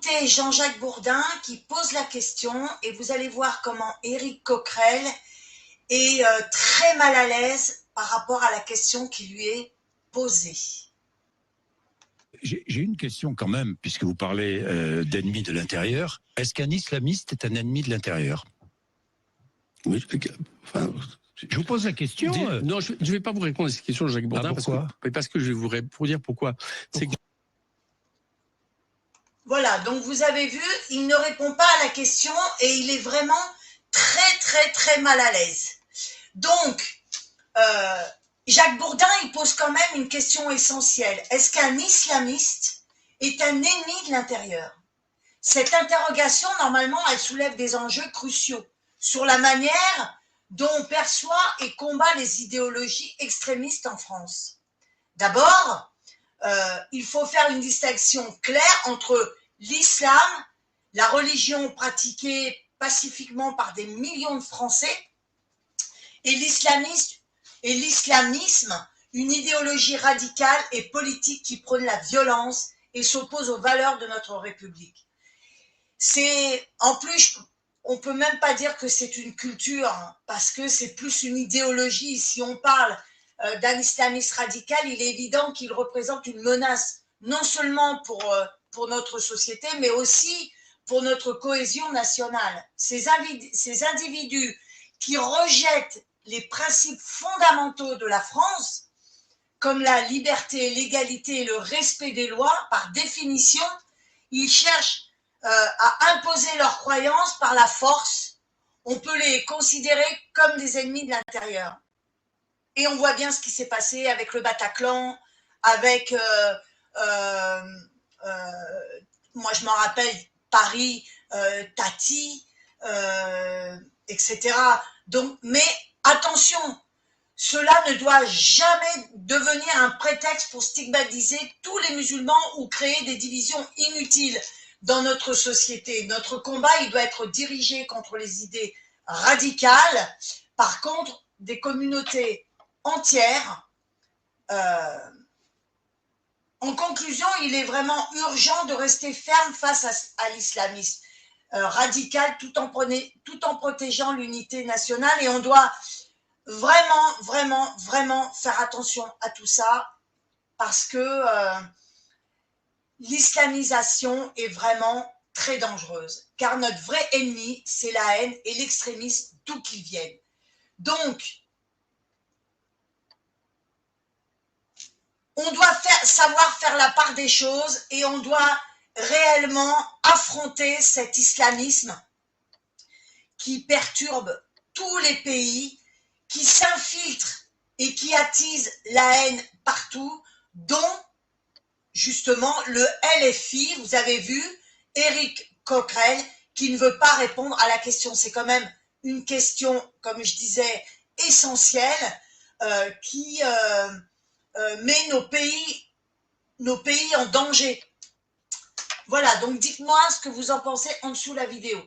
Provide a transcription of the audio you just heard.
invité Jean-Jacques Bourdin qui pose la question et vous allez voir comment Éric Coquerel est très mal à l'aise par rapport à la question qui lui est posée. J'ai une question quand même, puisque vous parlez d'ennemis de l'intérieur. Est-ce qu'un islamiste est un ennemi de l'intérieur? Oui, enfin, je vous pose la question. Non, je ne vais pas vous répondre à cette question, Jacques Bourdin, parce que je vais vous dire pourquoi. Voilà, donc vous avez vu, il ne répond pas à la question et il est vraiment très mal à l'aise. Donc, Jacques Bourdin, il pose quand même une question essentielle. Est-ce qu'un islamiste est un ennemi de l'intérieur? Cette interrogation, normalement, elle soulève des enjeux cruciaux sur la manière dont on perçoit et combat les idéologies extrémistes en France. D'abord, il faut faire une distinction claire entre l'islam, la religion pratiquée pacifiquement par des millions de Français, et l'islamisme, une idéologie radicale et politique qui prône la violence et s'oppose aux valeurs de notre République. En plus, on ne peut même pas dire que c'est une culture, hein, parce que c'est plus une idéologie. Si on parle d'un islamiste radical, il est évident qu'il représente une menace, non seulement pour notre société, mais aussi pour notre cohésion nationale. Ces individus qui rejettent les principes fondamentaux de la France, comme la liberté, l'égalité et le respect des lois, par définition, ils cherchent à imposer leurs croyances par la force. On peut les considérer comme des ennemis de l'intérieur. Et on voit bien ce qui s'est passé avec le Bataclan, avec, moi je m'en rappelle, Paris, Tati, etc. Donc, mais attention, cela ne doit jamais devenir un prétexte pour stigmatiser tous les musulmans ou créer des divisions inutiles dans notre société. Notre combat, il doit être dirigé contre les idées radicales. Par contre, des communautés entières. En conclusion, il est vraiment urgent de rester ferme face à l'islamisme radical tout en protégeant l'unité nationale, et on doit vraiment faire attention à tout ça, parce que l'islamisation est vraiment très dangereuse, car notre vrai ennemi, c'est la haine et l'extrémisme, d'où qu'ils viennent. Donc, on doit savoir faire la part des choses, et on doit réellement affronter cet islamisme qui perturbe tous les pays, qui s'infiltre et qui attise la haine partout, dont justement le LFI. Vous avez vu, Éric Coquerel, qui ne veut pas répondre à la question. C'est quand même une question, comme je disais, essentielle, qui met nos pays en danger. Voilà, donc dites-moi ce que vous en pensez en dessous de la vidéo.